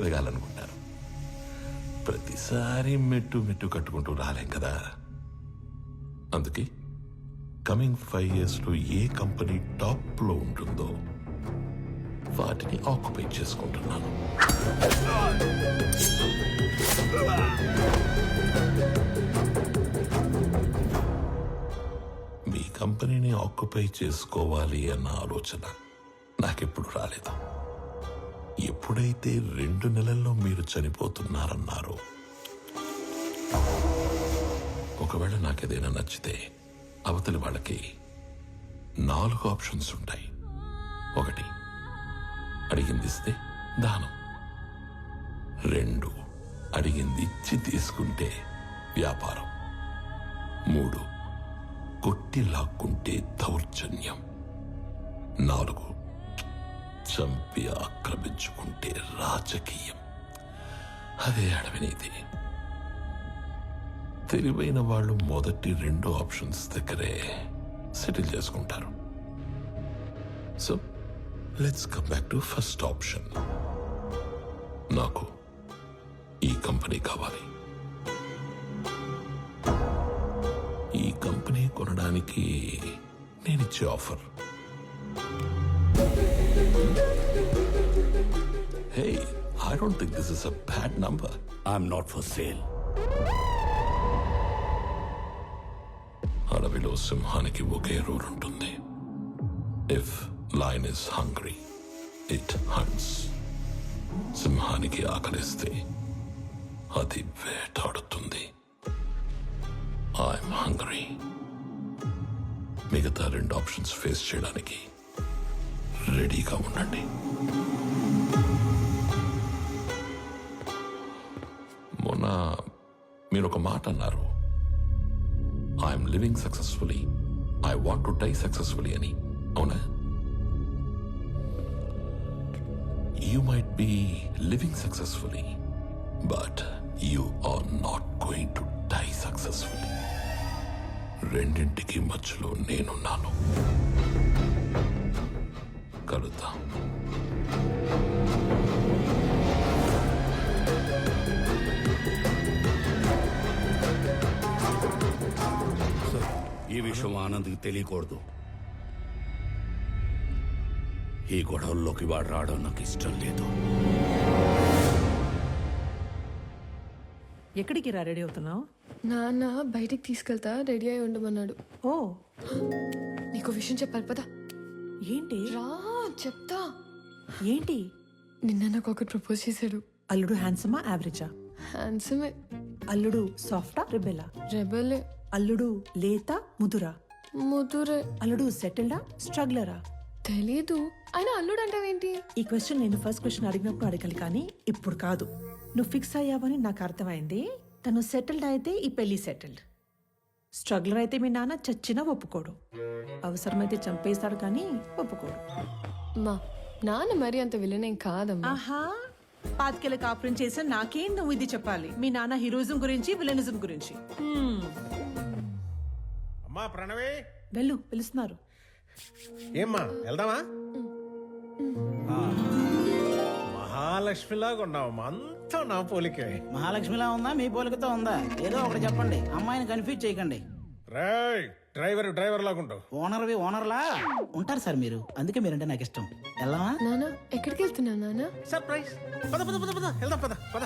ఎదగాలనుకుంటారు. ప్రతిసారి మెట్టు మెట్టు కట్టుకుంటూ రాలేం కదా. అందుకే కమింగ్ 5 years లో ఏ కంపెనీ టాప్ లో ఉంటుందో వాటిని ఆక్యుపై చేసుకుంటున్నాను. మీ కంపెనీని ఆక్యుపై చేసుకోవాలి అన్న ఆలోచన నాకెప్పుడు రాలేదు. ఎప్పుడైతే 2 నెలల్లో మీరు చనిపోతున్నారన్నారో, ఒకవేళ నాకేదైనా నచ్చితే అవతలి వాళ్ళకి 4 ఆప్షన్స్ ఉంటాయి. 1, అడిగింది ఇస్తే దానం. 2, అడిగింది ఇచ్చి తీసుకుంటే వ్యాపారం. 3, కొట్టి లాక్కుంటే దౌర్జన్యం. 4, చంపి ఆక్రమించుకుంటే రాజకీయం. అదే అడవినీతి. తెలివైన వాళ్ళు మొదటి 2 ఆప్షన్స్ దగ్గరే సెటిల్ చేసుకుంటారు. So let's come back to first option. నాకు ఈ కంపెనీ కావాలి. ఈ కంపెనీ కొనడానికి నేనిచ్చే offer, hey, I don't think this is a bad number. I'm not for sale. అడవిలో సింహానికి ఒకే రూల్ ఉంటుంది. If lion is hungry, it hunts. సింహానికి ఆకలిస్తే అది వేటాడుతుంది. I'm hungry. మిగతా 2 ఆప్షన్స్ ఫేస్ చేయడానికి రెడీగా ఉండండి. మొన్న మీరు ఒక మాట అన్నారు, I'm living successfully, I want to die successfully అని. అవునా? You might be living successfully, but you are not going to die successfully. రెండింటికి మధ్యలో నేనున్నాను. కలుద్దాం. ఈ విషయం ఆనంద్కి తెలియకూడదు. ఈ గొడవల్లోకి వాడు రావడం నాకు ఇష్టం లేదు. ఎక్కడికి రా రెడీ అవుతున్నావు? నాన్న బయటికి తీసుకెళ్తా, రెడీ అయి ఉండమన్నాడు. ఓ, నీకు విషయం చెప్పాలి పదా. ఏంటి? రా చెప్తా. ఏంటి? నిన్న నాకు ఒకటి ప్రపోజ్ చేశాడు. అల్లుడు హ్యాండ్సమా యావరేజా? హ్యాండ్సమే. అల్లుడు సాఫ్టా రెబెలా? రెబలే. అల్లుడు లేత ముదురా? ముదురే. అల్లుడు సెటిల్డా స్ట్రగ్లరా? తెలీదు. అయినా అల్లుడు అంటావేంటి? ఈ క్వశ్చన్ నేను ఫస్ట్ క్వశ్చన్ అడిగినప్పుడు అడగాలి, కానీ ఇప్పుడు కాదు. నువ్వు ఫిక్స్ అయ్యావని నాకు అర్థమైంది. తను సెటిల్డ్ అయితే ఈ పెళ్లి సెటిల్డ్. స్ట్రగ్లర్ అయితే మీ నాన్న చచ్చినా ఒప్పుకోడు. అవసరమైతే చంపేస్తాడు కానీ ఒప్పుకోడు. మా నాన్న మరి అంత విలనేం కాదమ్మా. ఆహా, పాతికేళ్ళ కాపురం చేసా నాకేం నువ్వు ఇది చెప్పాలి? మీ నాన్న హీరోయిజం గురించి, విలనిజం గురించి. అమ్మా ప్రణవే, వెళ్ళు, పిలుస్తున్నారు. ఏమ్మా వెళ్దామా? మహాలక్ష్మిలాగా ఉన్నావమ్మా, అంతా నా పోలికే. మహాలక్ష్మిలా ఉందా మీ పోలికతో ఉందా? ఏదో ఒకటి చెప్పండి, అమ్మాయిని కన్ఫ్యూజ్ చేయకండి. రేయ్, డ్రైవర్ లాగా ఉంటావు. ఓనర్లా ఉంటారు సార్ మీరు, అందుకే మీరంటే నాకు ఇష్టం. వెళ్దామా? నాన్న ఎక్కడికి వెళ్తున్నా నాన్న? సర్ప్రైజ్. పద పద పద పద వెళ్దాం, పద పద.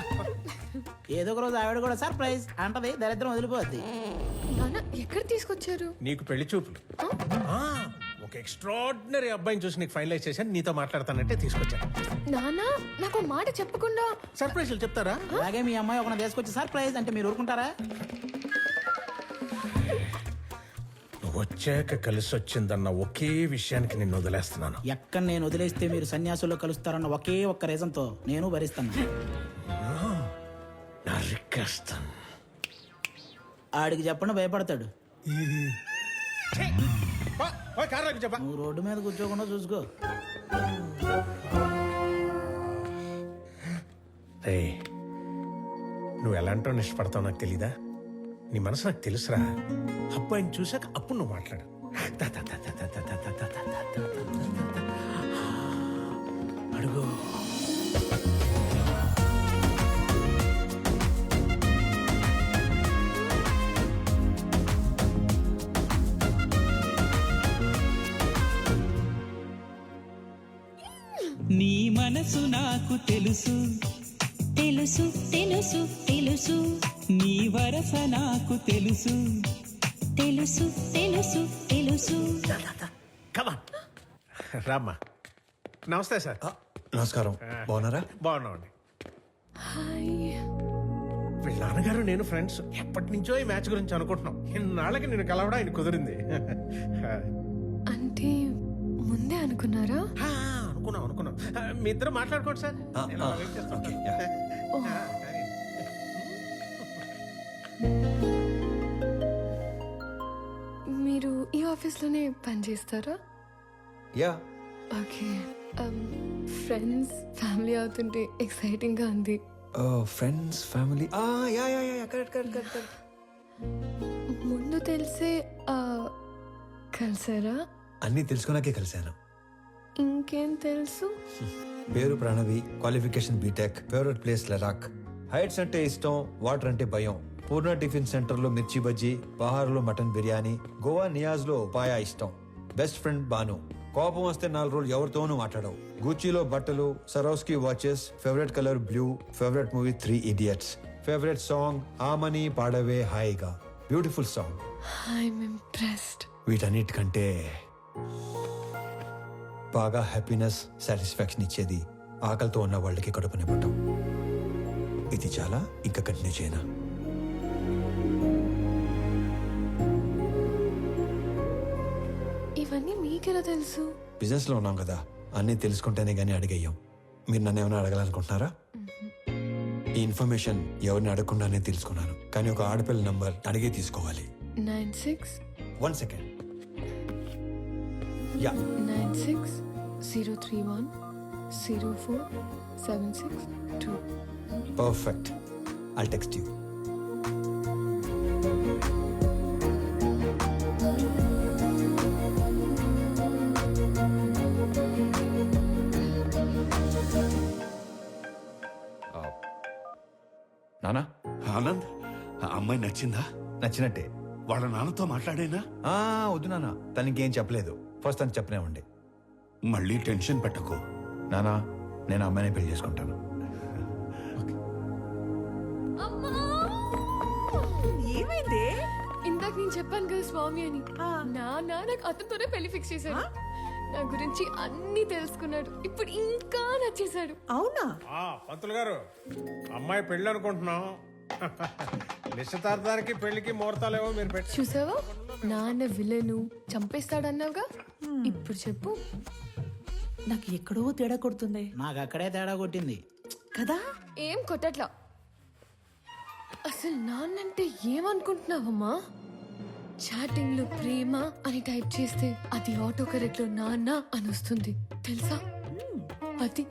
ఏదో ఒక రోజు ఆవిడ కూడా సర్ప్రైజ్ అంటది, దరిద్రం వదిలిపోద్ది. నాన్న ఎక్కడ తీసుకొచ్చారు? నీకు పెళ్లి చూపులు. ఒక ఎక్స్ట్రాడినరీ అబ్బాయిని చూసి నీకు ఫైనలైజ్ చేశాను, నీతో మాట్లాడతానంటే తీసుకొచ్చాను. నాన్న నాకు మాట చెప్పకుండా సర్ప్రైజ్లు చెప్తారా? అలాగే మీ అమ్మాయి ఒక తీసుకొచ్చి సర్ప్రైజ్ అంటే మీరు ఊరుకుంటారా? వచ్చాక కలిసి వచ్చిందన్న ఒకే విషయానికి నిన్ను వదిలేస్తున్నాను. ఎక్కడ నేను వదిలేస్తే మీరు సన్యాసుల్లో కలుస్తారన్న ఒకే ఒక్క రీజన్ తో నేను భరిస్తాను. నరికేస్తాను. ఆడికి చెప్పండి, భయపడతాడు. నువ్వు రోడ్డు మీద కూర్చోకుండా చూసుకో. నువ్వు ఎలాంటో ఇష్టపడతావు నాకు తెలీదా? నీ మనసు నాకు తెలుసురా. అబ్బాయిని చూసాక అప్పుడు నువ్వు మాట్లాడు. అడుగు. మనసు నాకు తెలుసు తెలుసు తెలుసు తెలుసు నీ వరస నాకు తెలుసు తెలుసు తెలుసు తెలుసు కమాన్ రామ్మా. నమస్తే సార్. నమస్కారం, బాగున్నారా? బాగున్నామండి. హాయ్. వీళ్ళ నాన్నగారు నేను ఫ్రెండ్స్ ఎప్పటి నుంచో ఈ మ్యాచ్ గురించి అనుకుంటున్నాం. ఇన్నాళ్ళకి నేను కలవడం ఆయన కుదిరింది. అంటే ముందే అనుకున్నారా? అనుకున్నాం. మీ ఇద్దరు మాట్లాడుకోండి సార్. నేను అలా వెయిట్ చేస్తాను. Okay, yeah. మీరు ఈ ఆఫీస్లోనే పని చేస్తారా? యా. ఓకే. ఫ్రెండ్స్ ఫ్యామిలీ అవుతుంటే ఎక్సైటింగ్గా ఉంది. Friends, family. Yeah yeah yeah, correct. ముందు తెలిసే కలిసారా? అన్నీ తెలుసుకున్నాకే కలిశాను. ఇంకేం తెలుసు? పేరు Pranavi, qualification BTech, favourite place Ladakh, heights అంటే ఇష్టం, వాటర్ అంటే భయం, పూర్ణ టిఫిన్ సెంటర్ లో మిర్చి బజ్జీ, బహార్లో మటన్ బిర్యానీ, గోవా నియాజ్ లో పాయా ఇష్టం, బెస్ట్ ఫ్రెండ్ బాను, కోపం వస్తే 4 రోజులు ఎవరితోనూ మాట్లాడవు, గూచీలో బట్టలు, Swarovski watches, favourite colour blue, favourite movie 3 Idiots, favourite song ఆమని పాడవే హాయిగా, బ్యూటిఫుల్ సాంగ్. I'm impressed. వీటన్నిటికంటే బాగా హ్యాపీనెస్, సాటిస్ఫాక్షన్ ఇచ్చేది ఆకలితో ఉన్న వాళ్ళకి కడుపు నింపటం. ఇది చాలా, ఇంకా కంటిన్యూ చేయనా? ఇవన్నీ మీకెలా తెలుసు? బిజినెస్ లో ఉన్నాం కదా, అన్నీ తెలుసుకుంటేనే గానీ అడిగేయం. మీరు నన్ను ఏమైనా అడగాలనుకుంటున్నారా? ఈ ఇన్ఫర్మేషన్ ఎవరిని అడగకుండానే తెలుసుకున్నాను, కానీ ఒక ఆడపిల్ల నంబర్ అడిగే తీసుకోవాలి. 96 1 second. Yeah, 96 031 04 762. Perfect. I'll text you. నానా, ఆనంద్, ఆ అమ్మాయి నచ్చిందా? నచ్చినట్టే. వాళ్ళ నాన్నతో మాట్లాడేనా? వద్దు నానా, తనకేం చెప్పలేదు. ఫస్ట్ తను చెప్పనివ్వండి. మళ్ళీ టెన్షన్ పెట్టకు. నానా, నేను ఆ అమ్మాయిని పెళ్లి చేసుకుంటాను. ఏమైంది? ఇందాక నేను చెప్పాను కదా స్వామి అని. నాన్న నాకు అతనితోనే పెళ్లి ఫిక్స్ చేశాడు. నా గురించి అన్ని తెలుసుకున్నాడు. ఇప్పుడు ఇంకా నచ్చేశాడు. అవునా? పంతులు గారు, అమ్మాయి పెళ్ళి అనుకుంటున్నాం. నిశ్చితార్థానికి పెళ్లికి ముహూర్తాలేవో మీరు పెట్టి. చూసావా, నాన్న విలను చంపేస్తాడన్నావుగా. ఇప్పుడు చెప్పు. నాకు ఎక్కడో తేడా కొడుతుంది నాకు అక్కడే తేడా కొట్టింది కదా. ఏం కొట్టట్లా. అసలు నాన్నంటే ఏమనుకుంటున్నావమ్మా? చాటింగ్ లో ప్రేమ అని టైప్ చేస్తే అది ఆటో కరెక్ట్ లో నాన్న అని వస్తుంది తెలుసా? అది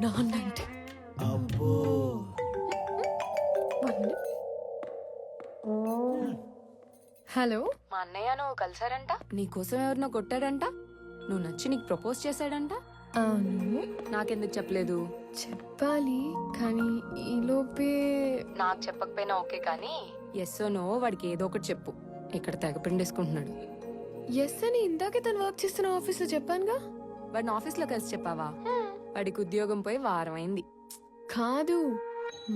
నాన్నంటే. అబ్బో. హలో, మా అన్నయ్య నువ్వు కలిసారంట, నీకోసం ఎవరినో కొట్టాడంట, నువ్వు నచ్చి నీకు ప్రపోజ్ చేశాడంట. అవును. నాకెందుకు చెప్పలేదు? చెప్పాలి కానీ ఈలోపే. నాకు చెప్పకపోయినా ఓకే, కానీ ఎస్ఓ నో వాడికి ఏదో ఒకటి చెప్పు. ఇక్కడ తెగ పిండేసుకుంటున్నాడు. ఎస్ అని ఇందాకే తను వర్క్ చేస్తున్న ఆఫీస్ లో చెప్పానుగా. వాడిని ఆఫీస్లో కలిసి చెప్పావా? వాడికి ఉద్యోగం పోయి వారం అయింది. కాదు,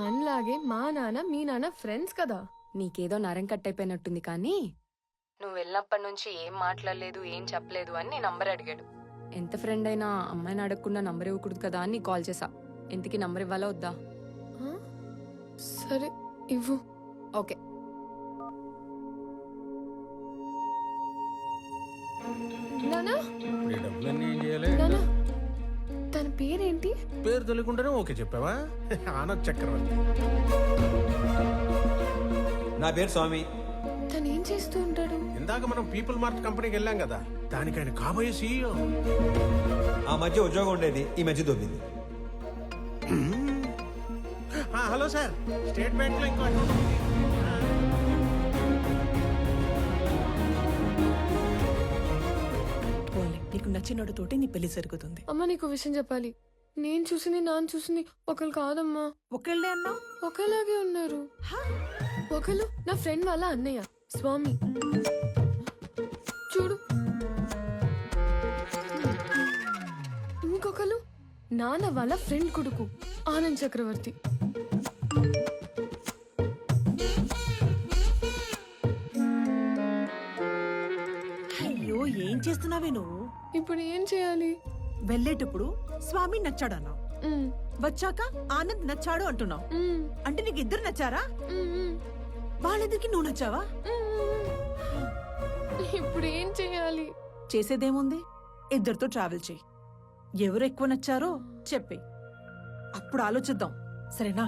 మనలాగే మా నాన్న మీ నాన్న ఫ్రెండ్స్ కదా. నీకేదో నరం కట్టయిపోయినట్టుంది, కానీ నువ్వు వెళ్ళినప్పటి నుంచి ఏం మాట్లాడలేదు, ఏం చెప్పలేదు అని నీ నంబర్ అడిగాడు. ఎంత ఫ్రెండ్ అయినా అమ్మాయిని అడగకుండా నంబర్ ఇవ్వకూడదు కదా అని కాల్ చేసా. ఇంతకీ నంబర్ ఇవ్వాలా వద్దా? సరే ఇవ్వు. ఓకే. నానా, ఈ డబ్బులన్నీ ఏం చేయాలి? నానా, తన పేరేంటి? పేరు తెలియకుండానే ఓకే చెప్పావా? ఆనంద్ చక్రవర్తి. నా పేరు స్వామి. తను ఏం చేస్తూ ఉంటాడు? ఇందాక మనం పీపుల్ మార్ట్ కంపెనీకి వెళ్ళాం కదా, దానికి ఆయన కాబోయే CEO. ఆ మధ్య ఉద్యోగం ఉండేది, ఈ మధ్య దొబ్బింది. హలో సార్, స్టేట్ బ్యాంక్ లో ఇంకో అకౌంట్ ఉంది. పోన్లే, నీకు నచ్చినోడితోటి నీ పెళ్లి జరుగుతుంది. అమ్మ, నీకు విషయం చెప్పాలి. నేను చూసింది నాన్న చూసింది ఒకరు కాదమ్మా. ఒకళ్ళే అన్నావు. ఒకలాగే ఉన్నారు. ఒకళ్ళు నా ఫ్రెండ్ వాళ్ళ అన్నయ్య స్వామి. చూడు. ఇంకొకరు నాన్న వాళ్ళ ఫ్రెండ్ కొడుకు ఆనంద్ చక్రవర్తి. అయ్యో ఏం చేస్తున్నావే నువ్వు? ఇప్పుడు ఏం చేయాలి? వెళ్ళేటప్పుడు స్వామి నచ్చాడు అన్నావు, మ్, వచ్చాక ఆనంద్ నచ్చాడు అంటున్నావు. మ్, అంటే నీకు ఇద్దరు నచ్చారా? మ్, మ్, వాళ్ళిద్దరికి నువ్వు నచ్చావా? ఇప్పుడు ఏం చేయాలి? చేసేదేముంది, ఇద్దరితో ట్రావెల్ చేయి. ఎవరు ఎక్కువ నచ్చారో చెప్పే, అప్పుడు ఆలోచిద్దాం, సరేనా?